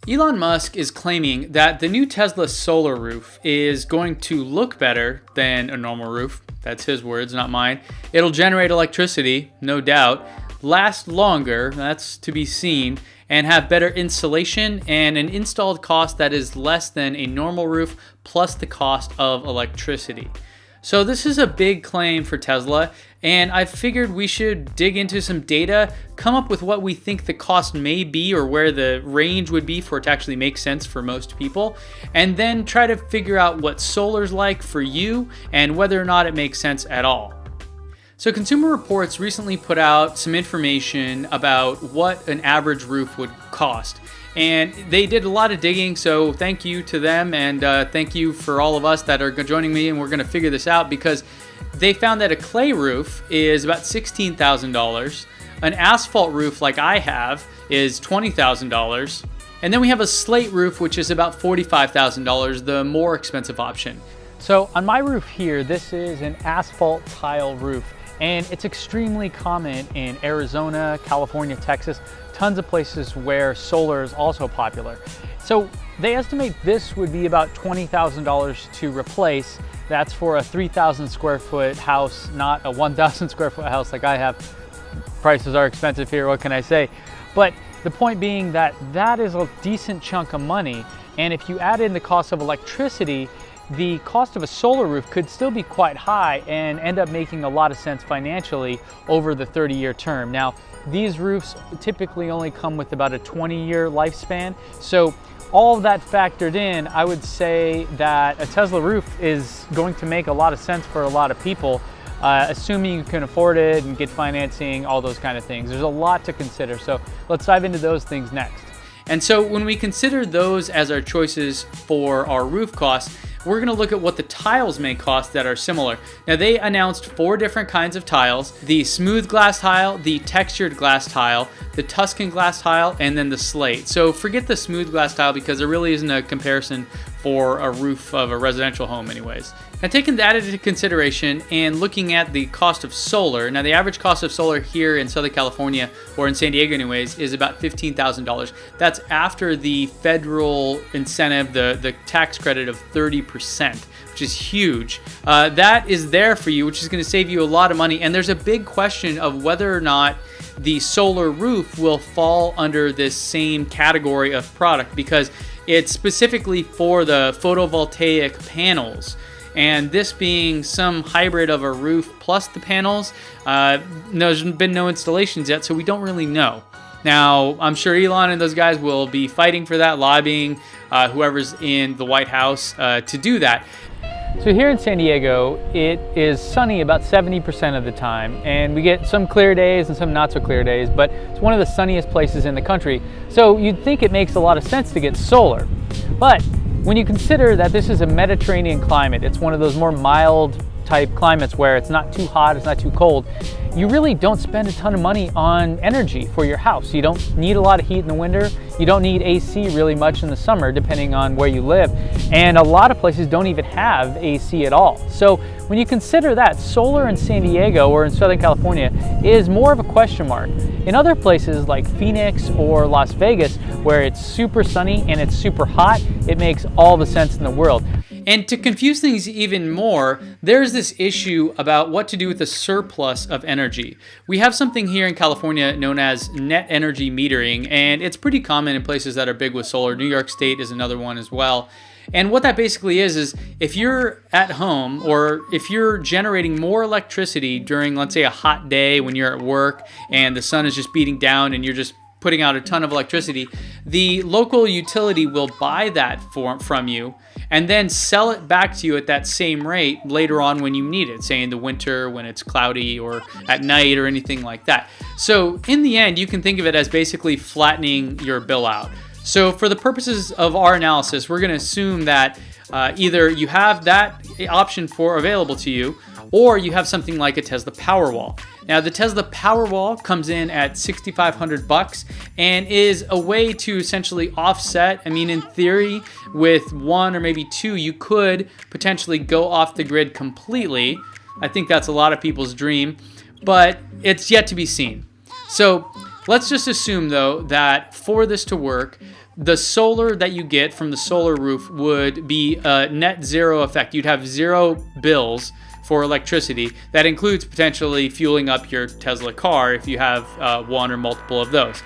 Elon Musk is claiming that the new Tesla solar roof is going to look better than a normal roof. That's his words, not mine. It'll generate electricity, no doubt, last longer, that's to be seen, and have better insulation and an installed cost that is less than a normal roof plus the cost of electricity. So this is a big claim for Tesla, and I figured we should dig into some data, come up with what we think the cost may be or where the range would be for it to actually make sense for most people, and then try to figure out what solar's like for you and whether or not it makes sense at all. So Consumer Reports recently put out some information about what an average roof would cost. And they did a lot of digging, so thank you to them, and thank you for all of us that are joining me, and we're going to figure this out, because they found that a clay roof is about $16,000. An asphalt roof like I have is $20,000. And then we have a slate roof, which is about $45,000, the more expensive option. So on my roof here, this is an asphalt tile roof. And it's extremely common in Arizona, California, Texas, tons of places where solar is also popular. So they estimate this would be about $20,000 to replace. That's for a 3,000 square foot house, not a 1,000 square foot house like I have. Prices are expensive here, what can I say? But the point being that that is a decent chunk of money. And if you add in the cost of electricity, the cost of a solar roof could still be quite high and end up making a lot of sense financially over the 30-year term. Now, these roofs typically only come with about a 20-year lifespan. So all of that factored in, I would say that a Tesla roof is going to make a lot of sense for a lot of people, assuming you can afford it and get financing, all those kind of things. There's a lot to consider. So let's dive into those things next. And so when we consider those as our choices for our roof costs, we're going to look at what the tiles may cost that are similar. Now, they announced 4 different kinds of tiles: the smooth glass tile, the textured glass tile, the Tuscan glass tile, and then the slate. So forget the smooth glass tile because there really isn't a comparison for a roof of a residential home anyways. Now, taking that into consideration and looking at the cost of solar, now the average cost of solar here in Southern California, or in San Diego anyways, is about $15,000. That's after the federal incentive, the tax credit of 30%, which is huge. That is there for you, which is going to save you a lot of money. And there's a big question of whether or not the solar roof will fall under this same category of product, because it's specifically for the photovoltaic panels. And this being some hybrid of a roof plus the panels, there's been no installations yet, so we don't really know. Now, I'm sure Elon and those guys will be fighting for that, lobbying whoever's in the White House to do that. So here in San Diego, it is sunny about 70% of the time, and we get some clear days and some not so clear days, but it's one of the sunniest places in the country. So you'd think it makes a lot of sense to get solar. But when you consider that this is a Mediterranean climate, it's one of those more mild type climates where it's not too hot, it's not too cold, you really don't spend a ton of money on energy for your house. You don't need a lot of heat in the winter. You don't need AC really much in the summer, depending on where you live. And a lot of places don't even have AC at all. So when you consider that, solar in San Diego or in Southern California is more of a question mark. In other places like Phoenix or Las Vegas, where it's super sunny and it's super hot, it makes all the sense in the world. And to confuse things even more, there's this issue about what to do with the surplus of energy. We have something here in California known as net energy metering, and it's pretty common in places that are big with solar. New York State is another one as well. And what that basically is if you're at home, or if you're generating more electricity during, let's say, a hot day when you're at work and the sun is just beating down and you're just putting out a ton of electricity, the local utility will buy that from you and then sell it back to you at that same rate later on when you need it, say in the winter when it's cloudy or at night or anything like that. So in the end, you can think of it as basically flattening your bill out. So for the purposes of our analysis, we're going to assume that either you have that option available to you, or you have something like a Tesla Powerwall. Now, the Tesla Powerwall comes in at $6,500 and is a way to essentially offset. I mean, in theory, with 1 or maybe 2, you could potentially go off the grid completely. I think that's a lot of people's dream, but it's yet to be seen. So let's just assume, though, that for this to work, the solar that you get from the solar roof would be a net zero effect. You'd have zero bills for electricity. That includes potentially fueling up your Tesla car if you have one or multiple of those.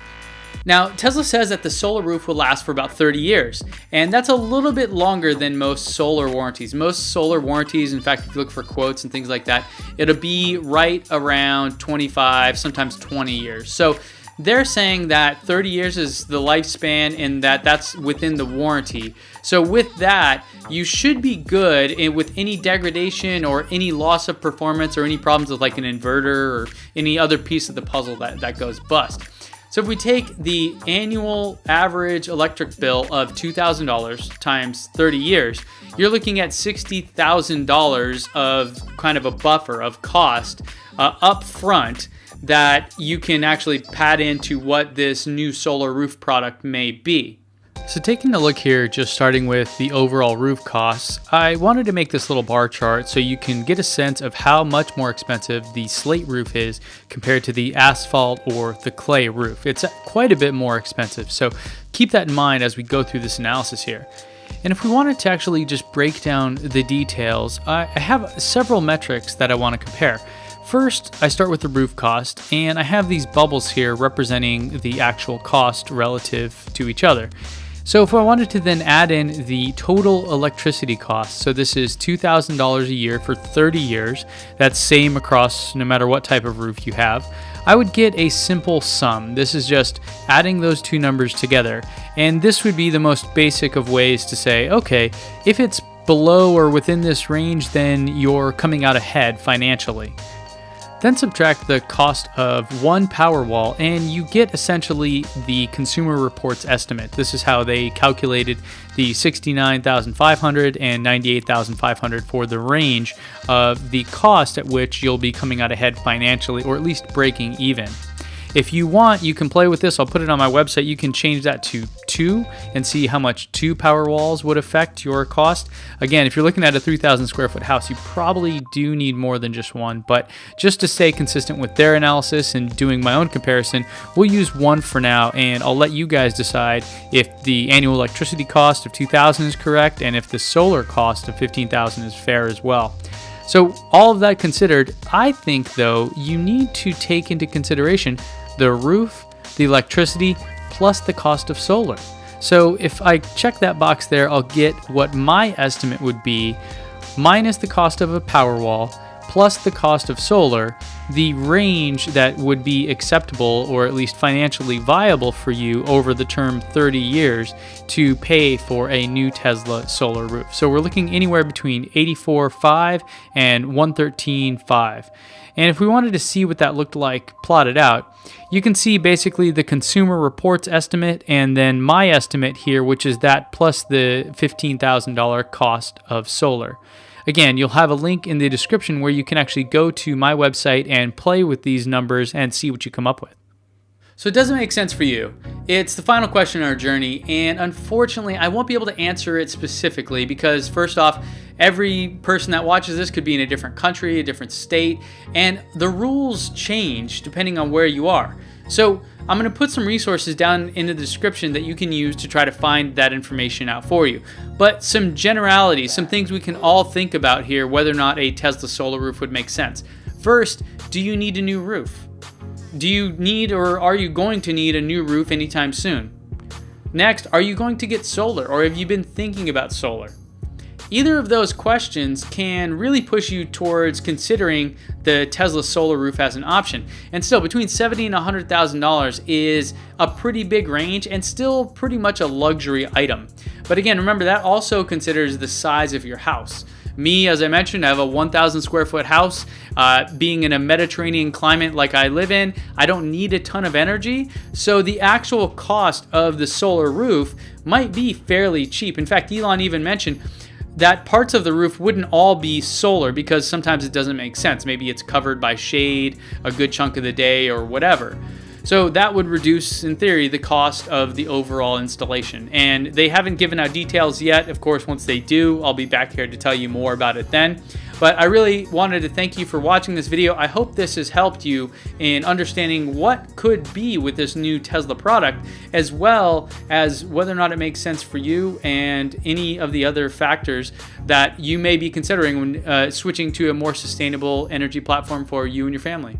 Now, Tesla says that the solar roof will last for about 30 years, and that's a little bit longer than most solar warranties. Most solar warranties, in fact, if you look for quotes and things like that, it'll be right around 25, sometimes 20 years. So they're saying that 30 years is the lifespan and that's within the warranty. So with that, you should be good with any degradation or any loss of performance or any problems with like an inverter or any other piece of the puzzle that goes bust. So if we take the annual average electric bill of $2,000 times 30 years, you're looking at $60,000 of kind of a buffer of cost up front that you can actually pad into what this new solar roof product may be. So taking a look here, just starting with the overall roof costs, I wanted to make this little bar chart so you can get a sense of how much more expensive the slate roof is compared to the asphalt or the clay roof. It's quite a bit more expensive, so keep that in mind as we go through this analysis here. And if we wanted to actually just break down the details, I have several metrics that I want to compare. First, I start with the roof cost, and I have these bubbles here representing the actual cost relative to each other. So if I wanted to then add in the total electricity cost, so this is $2,000 a year for 30 years, that's same across no matter what type of roof you have, I would get a simple sum. This is just adding those two numbers together. And this would be the most basic of ways to say, okay, if it's below or within this range, then you're coming out ahead financially. Then subtract the cost of one Powerwall and you get essentially the Consumer Reports estimate. This is how they calculated the $69,500 and $98,500 for the range of the cost at which you'll be coming out ahead financially, or at least breaking even. If you want, you can play with this. I'll put it on my website. You can change that to 2 and see how much 2 Powerwalls would affect your cost. Again, if you're looking at a 3,000 square foot house, you probably do need more than just one. But just to stay consistent with their analysis and doing my own comparison, we'll use 1 for now, and I'll let you guys decide if the annual electricity cost of $2,000 is correct and if the solar cost of $15,000 is fair as well. So all of that considered, I think though, you need to take into consideration the roof, the electricity, plus the cost of solar. So if I check that box there, I'll get what my estimate would be minus the cost of a Powerwall, plus the cost of solar, the range that would be acceptable or at least financially viable for you over the term 30 years to pay for a new Tesla solar roof. So we're looking anywhere between $84,500 and $113,500. And if we wanted to see what that looked like plotted out, you can see basically the Consumer Reports estimate and then my estimate here, which is that plus the $15,000 cost of solar. Again, you'll have a link in the description where you can actually go to my website and play with these numbers and see what you come up with. So it doesn't make sense for you. It's the final question in our journey, and unfortunately, I won't be able to answer it specifically because first off, every person that watches this could be in a different country, a different state, and the rules change depending on where you are. So I'm going to put some resources down in the description that you can use to try to find that information out for you. But some generalities, some things we can all think about here, whether or not a Tesla solar roof would make sense. First, do you need a new roof? Do you need or are you going to need a new roof anytime soon? Next, are you going to get solar or have you been thinking about solar? Either of those questions can really push you towards considering the Tesla solar roof as an option. And still, between $70,000 and $100,000 is a pretty big range and still pretty much a luxury item. But again, remember that also considers the size of your house. Me, as I mentioned, I have a 1,000 square foot house. Being in a Mediterranean climate like I live in, I don't need a ton of energy. So the actual cost of the solar roof might be fairly cheap. In fact, Elon even mentioned that parts of the roof wouldn't all be solar because sometimes it doesn't make sense. Maybe it's covered by shade a good chunk of the day or whatever. So that would reduce, in theory, the cost of the overall installation. And they haven't given out details yet. Of course, once they do, I'll be back here to tell you more about it then. But I really wanted to thank you for watching this video. I hope this has helped you in understanding what could be with this new Tesla product, as well as whether or not it makes sense for you and any of the other factors that you may be considering when switching to a more sustainable energy platform for you and your family.